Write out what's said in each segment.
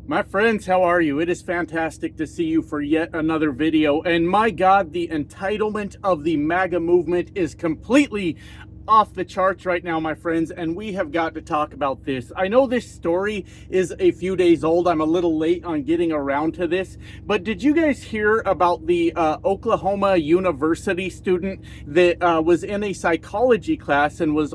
My friends, how are you? It is fantastic to see you for yet another video. And my God, the entitlement of the MAGA movement is completely off the charts right now, my friends, and we have got to talk about this. I know this story is a few days old. I'm a little late on getting around to this, but did you guys hear about the Oklahoma University student that was in a psychology class and was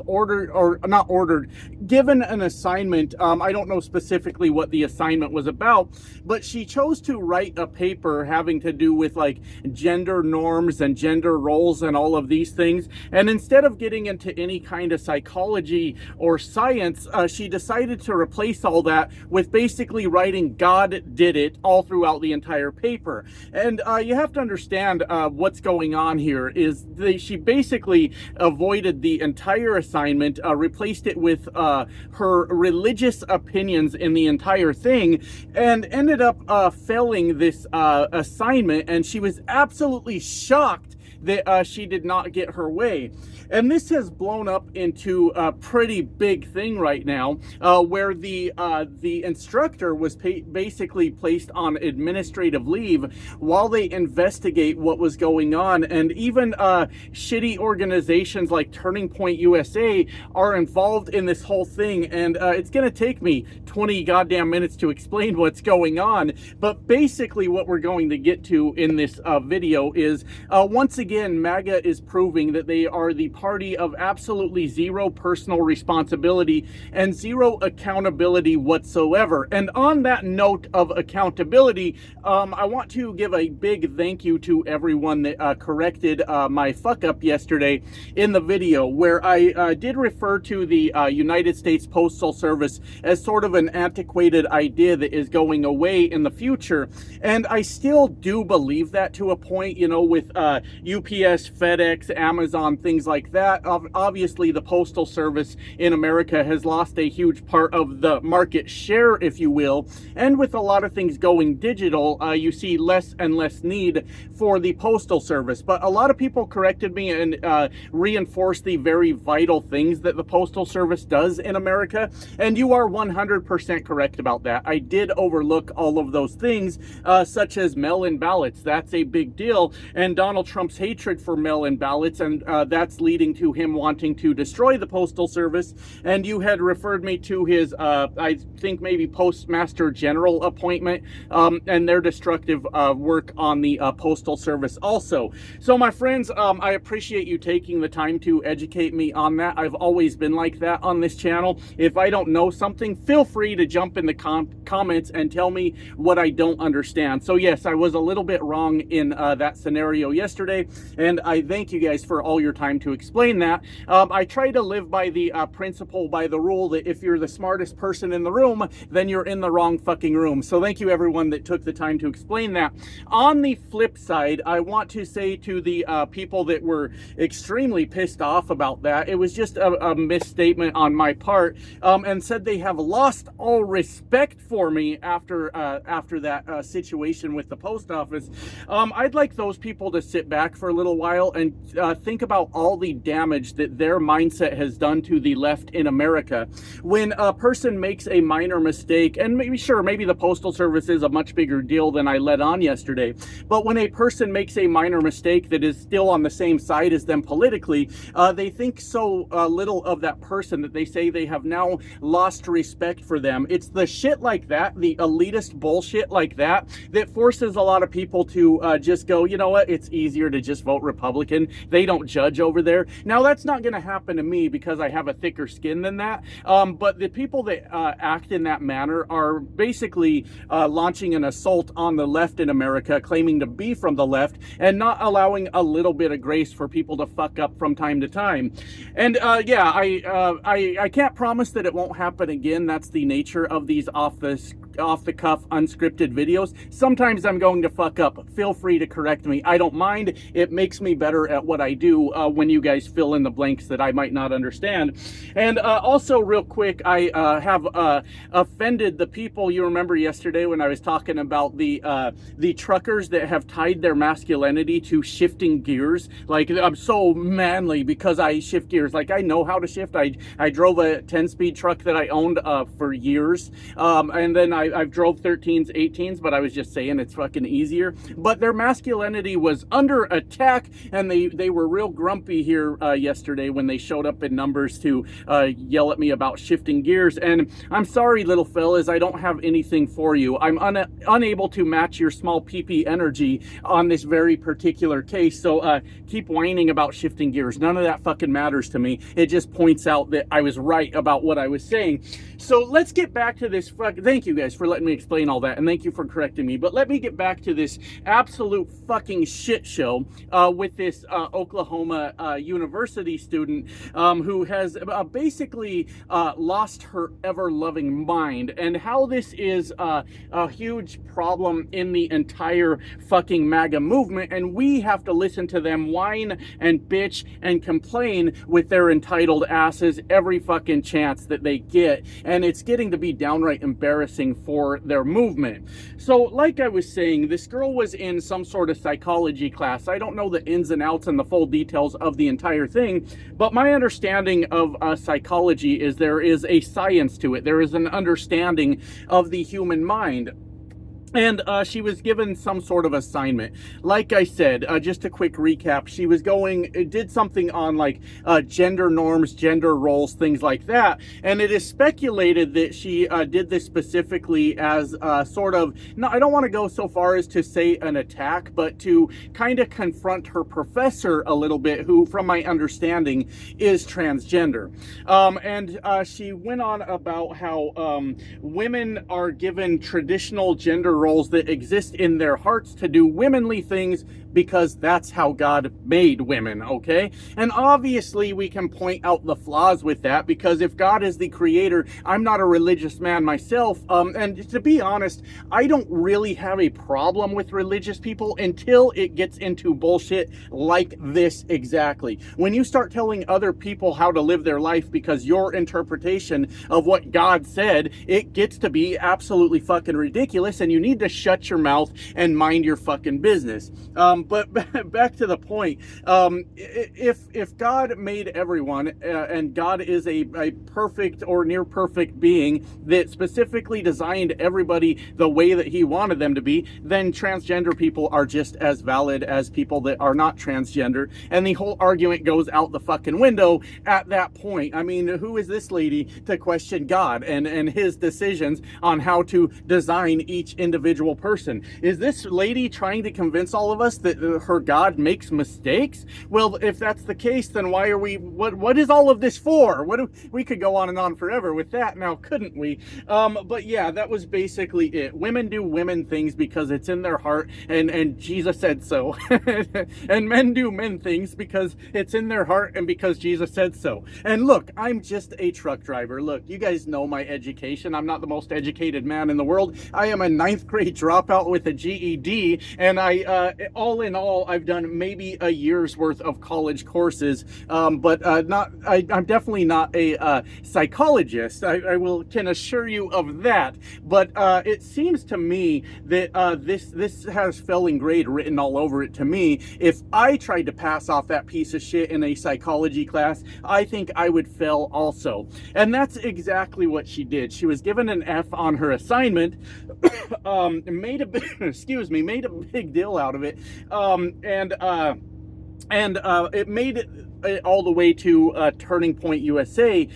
given an assignment? I don't know specifically what the assignment was about, but she chose to write a paper having to do with like gender norms and gender roles and all of these things. And instead of getting into any kind of psychology or science, she decided to replace all that with basically writing "God did it" all throughout the entire paper. And you have to understand what's going on here is she basically avoided the entire assignment, replaced it with her religious opinions in the entire thing, and ended up failing this assignment. And she was absolutely shocked that she did not get her way. And this has blown up into a pretty big thing right now, where the instructor was basically placed on administrative leave while they investigate what was going on. And even shitty organizations like Turning Point USA are involved in this whole thing. And it's going to take me 20 goddamn minutes to explain what's going on. But basically what we're going to get to in this video is, once again, MAGA is proving that they are the party of absolutely zero personal responsibility and zero accountability whatsoever. And on that note of accountability, I want to give a big thank you to everyone that corrected my fuck up yesterday in the video, where I did refer to the United States Postal Service as sort of an antiquated idea that is going away in the future. And I still do believe that to a point, you know, with UPS, FedEx, Amazon, things like that. Obviously, the Postal Service in America has lost a huge part of the market share, if you will. And with a lot of things going digital, you see less and less need for the Postal Service. But a lot of people corrected me and reinforced the very vital things that the Postal Service does in America. And you are 100% correct about that. I did overlook all of those things, such as mail-in ballots. That's a big deal. And Donald Trump's hatred for mail-in ballots, and that's leading to him wanting to destroy the Postal Service. And you had referred me to his, I think maybe Postmaster General appointment, and their destructive work on the Postal Service also. So my friends, I appreciate you taking the time to educate me on that. I've always been like that on this channel. If I don't know something, feel free to jump in the comments and tell me what I don't understand. So yes, I was a little bit wrong in that scenario yesterday, and I thank you guys for all your time to explain that. I try to live by the principle, by the rule that if you're the smartest person in the room, then you're in the wrong fucking room. So thank you everyone that took the time to explain that. On the flip side, I want to say to the people that were extremely pissed off about that, it was just a misstatement on my part, and said they have lost all respect for me after that situation with the post office. I'd like those people to sit back for a little while and think about all the damage that their mindset has done to the left in America. When a person makes a minor mistake, and maybe the Postal Service is a much bigger deal than I let on yesterday, but when a person makes a minor mistake that is still on the same side as them politically, they think so little of that person that they say they have now lost respect for them. It's the shit like that, the elitist bullshit like that, that forces a lot of people to just go, you know what, it's easier to just vote Republican. They don't judge over there. Now, that's not going to happen to me because I have a thicker skin than that. But the people that act in that manner are basically launching an assault on the left in America, claiming to be from the left and not allowing a little bit of grace for people to fuck up from time to time. And yeah, I can't promise that it won't happen again. That's the nature of these off-the-cuff unscripted videos. Sometimes I'm going to fuck up. Feel free to correct me. I don't mind. It makes me better at what I do when you guys fill in the blanks that I might not understand. And also real quick, I have offended the people. You remember yesterday when I was talking about the truckers that have tied their masculinity to shifting gears. Like, I'm so manly because I shift gears. Like, I know how to shift. I drove a 10-speed truck that I owned for years, and then I I've drove 13s, 18s, but I was just saying it's fucking easier. But their masculinity was under attack, and they were real grumpy here yesterday when they showed up in numbers to yell at me about shifting gears. And I'm sorry, little fellas, I don't have anything for you. I'm unable to match your small PP energy on this very particular case. So keep whining about shifting gears. None of that fucking matters to me. It just points out that I was right about what I was saying. So let's get back to this. Thank you guys for letting me explain all that, and thank you for correcting me. But let me get back to this absolute fucking shit show with this Oklahoma University student who has basically lost her ever-loving mind, and how this is a huge problem in the entire fucking MAGA movement, and we have to listen to them whine and bitch and complain with their entitled asses every fucking chance that they get, and it's getting to be downright embarrassing for their movement. So like I was saying, this girl was in some sort of psychology class. I don't know the ins and outs and the full details of the entire thing, but my understanding of psychology is there is a science to it. There is an understanding of the human mind. And she was given some sort of assignment. Like I said, just a quick recap, she was did something on like gender norms, gender roles, things like that. And it is speculated that she did this specifically as sort of, no, I don't want to go so far as to say an attack, but to kind of confront her professor a little bit, who, from my understanding, is transgender. And she went on about how women are given traditional gender roles that exist in their hearts to do womanly things because that's how God made women, okay? And obviously we can point out the flaws with that, because if God is the creator, I'm not a religious man myself, and to be honest, I don't really have a problem with religious people until it gets into bullshit like this exactly. When you start telling other people how to live their life because your interpretation of what God said, it gets to be absolutely fucking ridiculous, and you need to shut your mouth and mind your fucking business. But back to the point, if God made everyone, and God is a perfect or near perfect being that specifically designed everybody the way that he wanted them to be, then transgender people are just as valid as people that are not transgender, and the whole argument goes out the fucking window at that point. I mean, who is this lady to question God and his decisions on how to design each individual person? Is this lady trying to convince all of us that her God makes mistakes? Well, if that's the case, then why are we, what is all of this for? We could go on and on forever with that now, couldn't we? But yeah, that was basically it. Women do women things because it's in their heart, and Jesus said so. And men do men things because it's in their heart and because Jesus said so. And look, I'm just a truck driver. Look, you guys know my education. I'm not the most educated man in the world. I am a 9th grade dropout with a GED, and all in all, I've done maybe a year's worth of college courses, but I'm definitely not a psychologist. I can assure you of that. But it seems to me that this has failing grade written all over it to me. If I tried to pass off that piece of shit in a psychology class, I think I would fail also. And that's exactly what she did. She was given an F on her assignment, made a made a big deal out of it, and it made it all the way to Turning Point USA,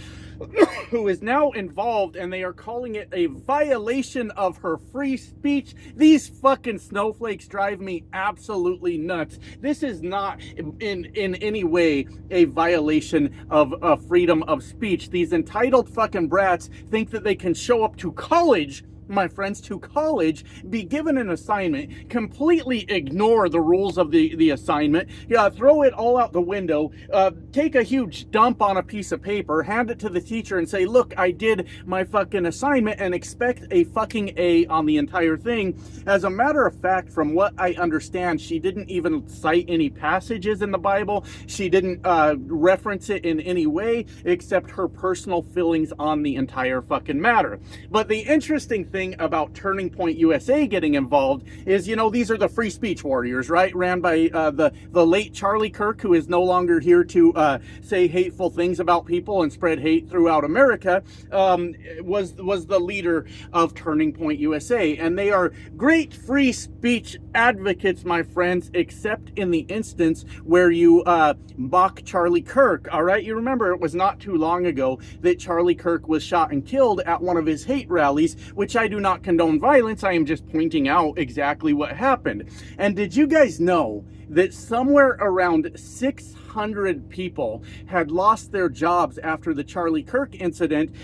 who is now involved, and they are calling it a violation of her free speech. These fucking snowflakes drive me absolutely nuts. This is not in any way a violation of freedom of speech. These entitled fucking brats think that they can show up to college, my friends, to college, be given an assignment, completely ignore the rules of the assignment, throw it all out the window, take a huge dump on a piece of paper, hand it to the teacher and say, look, I did my fucking assignment, and expect a fucking A on the entire thing. As a matter of fact, from what I understand, she didn't even cite any passages in the Bible. She didn't reference it in any way except her personal feelings on the entire fucking matter. But the interesting thing about Turning Point USA getting involved is, you know, these are the free speech warriors, right? Ran by the late Charlie Kirk, who is no longer here to say hateful things about people and spread hate throughout America, was the leader of Turning Point USA. And they are great free speech advocates, my friends, except in the instance where you mock Charlie Kirk, all right? You remember it was not too long ago that Charlie Kirk was shot and killed at one of his hate rallies, which I do not condone violence. I am just pointing out exactly what happened. And did you guys know that somewhere around 600 people had lost their jobs after the Charlie Kirk incident,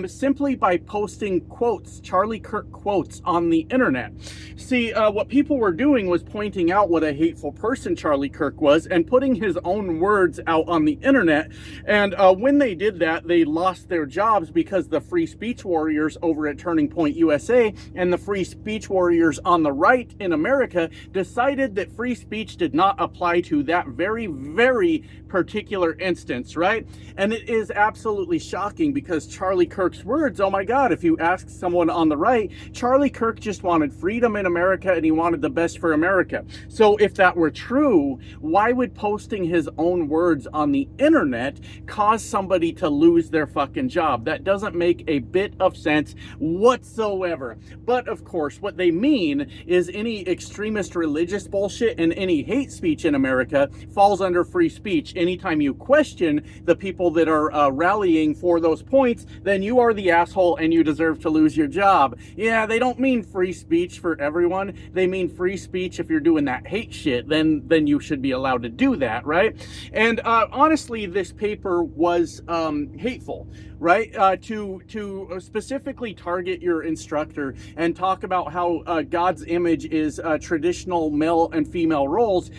simply by posting quotes, Charlie Kirk quotes, on the internet? See, what people were doing was pointing out what a hateful person Charlie Kirk was and putting his own words out on the internet. And when they did that, they lost their jobs because the free speech warriors over at Turning Point USA and the free speech warriors on the right in America decided that free speech did not apply to that very, very particular instance, right? And it is absolutely shocking because Charlie Kirk's words, oh my God, if you ask someone on the right, Charlie Kirk just wanted freedom in America and he wanted the best for America. So if that were true, why would posting his own words on the internet cause somebody to lose their fucking job? That doesn't make a bit of sense whatsoever. But of course, what they mean is any extremist religious bullshit and any hate speech in America falls under free speech. Anytime you question the people that are rallying for those points, then you are the asshole and you deserve to lose your job. Yeah, they don't mean free speech for everyone. They mean free speech if you're doing that hate shit, then you should be allowed to do that, right? And honestly, this paper was hateful, right? To specifically target your instructor and talk about how God's image is traditional male and female roles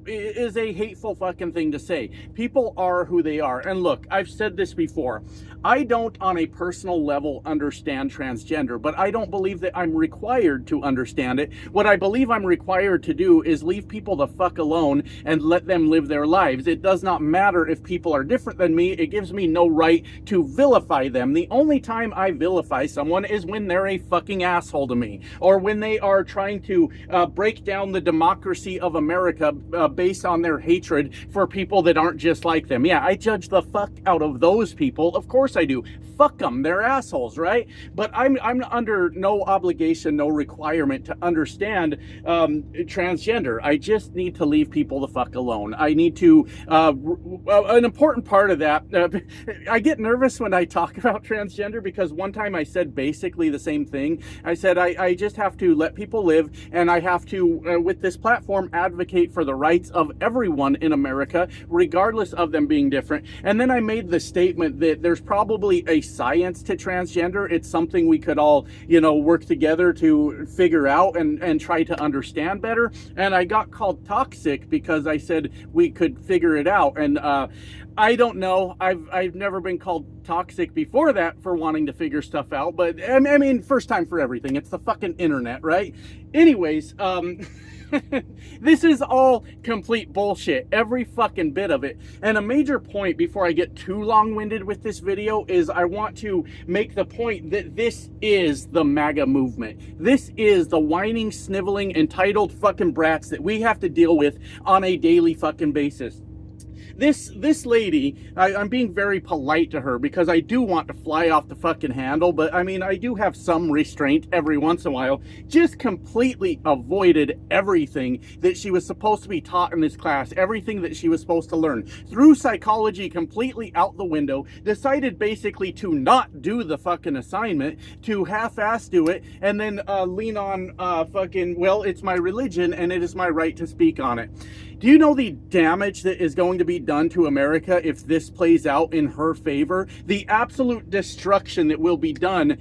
is a hateful fucking thing to say. People are who they are. And look, I've said this before. I don't on a personal level understand transgender, but I don't believe that I'm required to understand it. What I believe I'm required to do is leave people the fuck alone and let them live their lives. It does not matter if people are different than me. It gives me no right to vilify them. The only time I vilify someone is when they're a fucking asshole to me, or when they are trying to break down the democracy of America based on their hatred for people that aren't just like them. Yeah, I judge the fuck out of those people. Of course I do. Fuck them. They're assholes, right? But I'm under no obligation, no requirement to understand transgender. I just need to leave people the fuck alone. I need to, an important part of that, I get nervous when I talk about transgender because one time I said basically the same thing. I said I just have to let people live, and I have to, with this platform, advocate for the rights of everyone in America, regardless of them being different. And then I made the statement that there's probably a science to transgender. It's something we could all, you know, work together to figure out and try to understand better. And I got called toxic because I said we could figure it out. And I don't know. I've never been called toxic before that for wanting to figure stuff out. But I mean, first time for everything. It's the fucking internet, right? Anyways, this is all complete bullshit, every fucking bit of it. And a major point before I get too long-winded with this video is I want to make the point that this is the MAGA movement. This is the whining, sniveling, entitled fucking brats that we have to deal with on a daily fucking basis. This lady, I'm being very polite to her because I do want to fly off the fucking handle, but I mean, I do have some restraint every once in a while, just completely avoided everything that she was supposed to be taught in this class, everything that she was supposed to learn. Threw psychology completely out the window, decided basically to not do the fucking assignment, to half-ass do it, and then lean on fucking, well, it's my religion and it is my right to speak on it. Do you know the damage that is going to be done to America if this plays out in her favor? The absolute destruction that will be done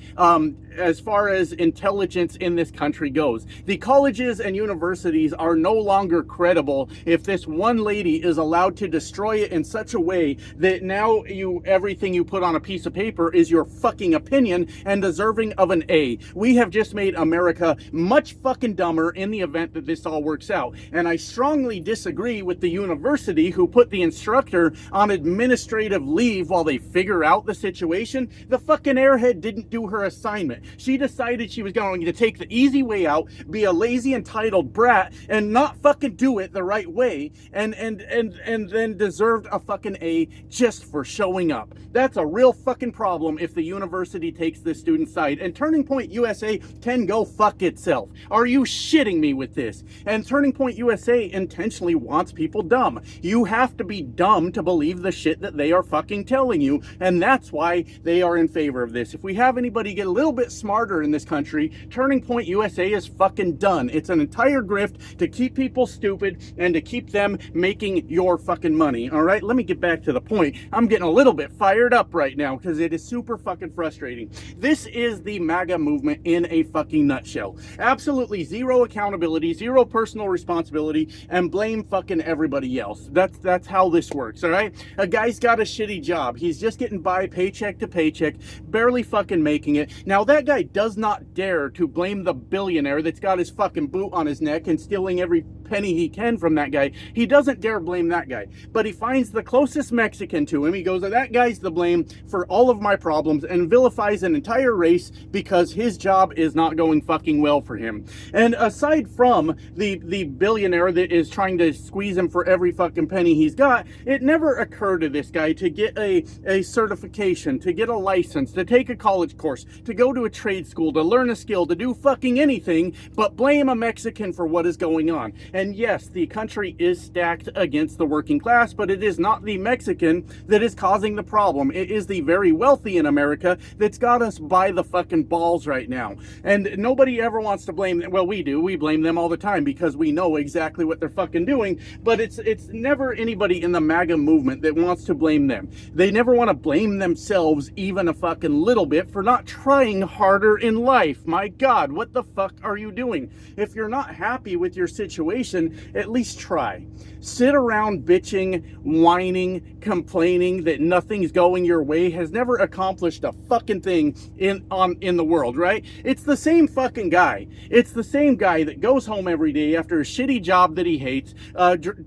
as far as intelligence in this country goes. The colleges and universities are no longer credible if this one lady is allowed to destroy it in such a way that now everything you put on a piece of paper is your fucking opinion and deserving of an A. We have just made America much fucking dumber in the event that this all works out. And I strongly disagree with the university who put the instructor on administrative leave while they figure out the situation. The fucking airhead didn't do her assignment. She decided she was going to take the easy way out, be a lazy, entitled brat, and not fucking do it the right way, and then deserved a fucking A just for showing up. That's a real fucking problem if the university takes this student's side. And Turning Point USA can go fuck itself. Are you shitting me with this? And Turning Point USA intentionally wants people dumb. You have to be dumb to believe the shit that they are fucking telling you, and that's why they are in favor of this. If we have anybody get a little bit smarter in this country, Turning Point USA is fucking done. It's an entire grift to keep people stupid and to keep them making your fucking money. All right, let me get back to the point. I'm getting a little bit fired up right now because it is super fucking frustrating. This is the MAGA movement in a fucking nutshell. Absolutely zero accountability, zero personal responsibility, and blame fucking everybody else. That's how this works, all right? A guy's got a shitty job. He's just getting by paycheck to paycheck, barely fucking making it. Now, that guy does not dare to blame the billionaire that's got his fucking boot on his neck and stealing every penny he can from that guy. He doesn't dare blame that guy. But he finds the closest Mexican to him. He goes, that guy's the blame for all of my problems, and vilifies an entire race because his job is not going fucking well for him. And aside from the billionaire that is trying to squeeze him for every fucking penny he's got, it never occurred to this guy to get a certification, to get a license, to take a college course, to go to a trade school, to learn a skill, to do fucking anything but blame a Mexican for what is going on. And yes, the country is stacked against the working class, but it is not the Mexican that is causing the problem. It is the very wealthy in America that's got us by the fucking balls right now. And nobody ever wants to blame them. Well, we do. We blame them all the time because we know exactly what they're fucking doing, but it's never anybody in the MAGA movement that wants to blame them. They never want to blame themselves even a fucking little bit for not trying harder in life. My God, what the fuck are you doing? If you're not happy with your situation, at least try. Sit around bitching, whining, complaining that nothing's going your way has never accomplished a fucking thing in the world, right? It's the same fucking guy. It's the same guy that goes home every day after a shitty job that he hates,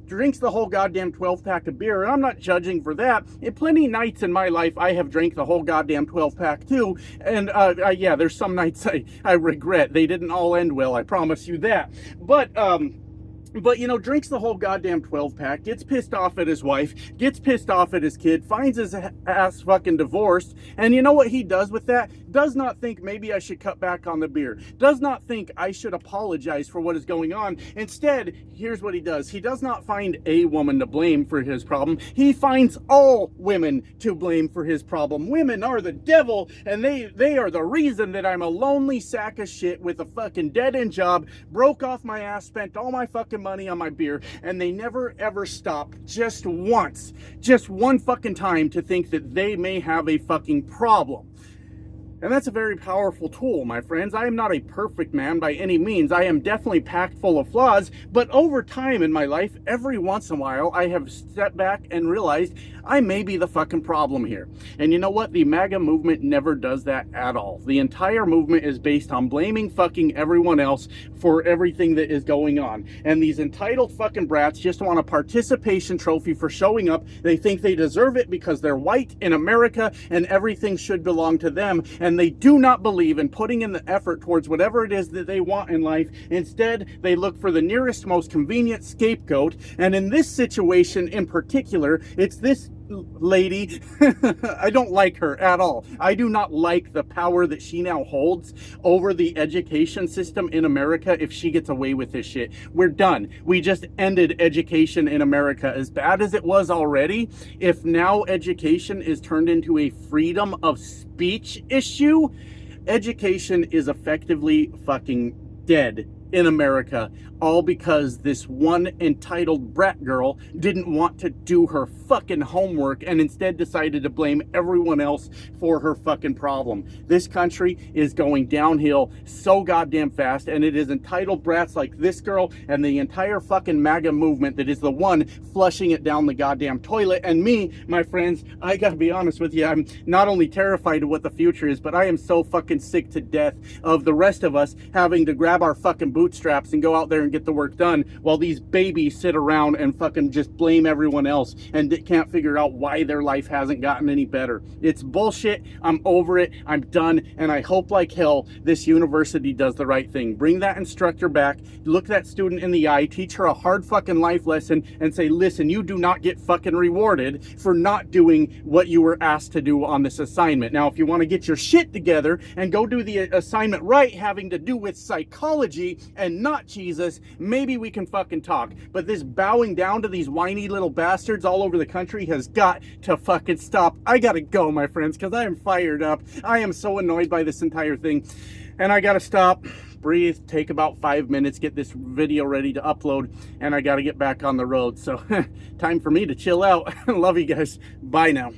drinks the whole goddamn 12-pack of beer, and I'm not judging for that. In plenty nights in my life, I have drank the whole goddamn 12-pack too, and yeah, there's some nights I regret. They didn't all end well, I promise you that. But, you know, drinks the whole goddamn 12-pack, gets pissed off at his wife, gets pissed off at his kid, finds his ass fucking divorced, and you know what he does with that? Does not think maybe I should cut back on the beer. Does not think I should apologize for what is going on. Instead, here's what he does. He does not find a woman to blame for his problem. He finds all women to blame for his problem. Women are the devil, and they are the reason that I'm a lonely sack of shit with a fucking dead-end job, broke off my ass, spent all my fucking money on my beer, and they never ever stop just once, just one fucking time to think that they may have a fucking problem. And that's a very powerful tool, my friends. I am not a perfect man by any means. I am definitely packed full of flaws, but over time in my life, every once in a while, I have stepped back and realized I may be the fucking problem here. And you know what? The MAGA movement never does that at all. The entire movement is based on blaming fucking everyone else for everything that is going on. And these entitled fucking brats just want a participation trophy for showing up. They think they deserve it because they're white in America and everything should belong to them. And they do not believe in putting in the effort towards whatever it is that they want in life. Instead, they look for the nearest, most convenient scapegoat. And in this situation in particular, it's this lady. I don't like her at all. I do not like the power that she now holds over the education system in America. If she gets away with this shit, we're done. We just ended education in America, as bad as it was already. If now education is turned into a freedom of speech issue, education is effectively fucking dead in America, all because this one entitled brat girl didn't want to do her fucking homework and instead decided to blame everyone else for her fucking problem. This country is going downhill so goddamn fast, and it is entitled brats like this girl and the entire fucking MAGA movement that is the one flushing it down the goddamn toilet. And me, my friends, I gotta be honest with you, I'm not only terrified of what the future is, but I am so fucking sick to death of the rest of us having to grab our fucking bootstraps and go out there and get the work done, while these babies sit around and fucking just blame everyone else and can't figure out why their life hasn't gotten any better. It's bullshit. I'm over it. I'm done. And I hope like hell this university does the right thing. Bring that instructor back, look that student in the eye, teach her a hard fucking life lesson, and say, listen, you do not get fucking rewarded for not doing what you were asked to do on this assignment. Now, if you want to get your shit together and go do the assignment right, having to do with psychology and not Jesus, maybe we can fucking talk. But this bowing down to these whiny little bastards all over the country has got to fucking stop. I gotta go, my friends, because I am fired up. I am so annoyed by this entire thing. And I gotta stop, breathe, take about 5 minutes, get this video ready to upload, and I gotta get back on the road. So time for me to chill out. Love you guys. Bye now.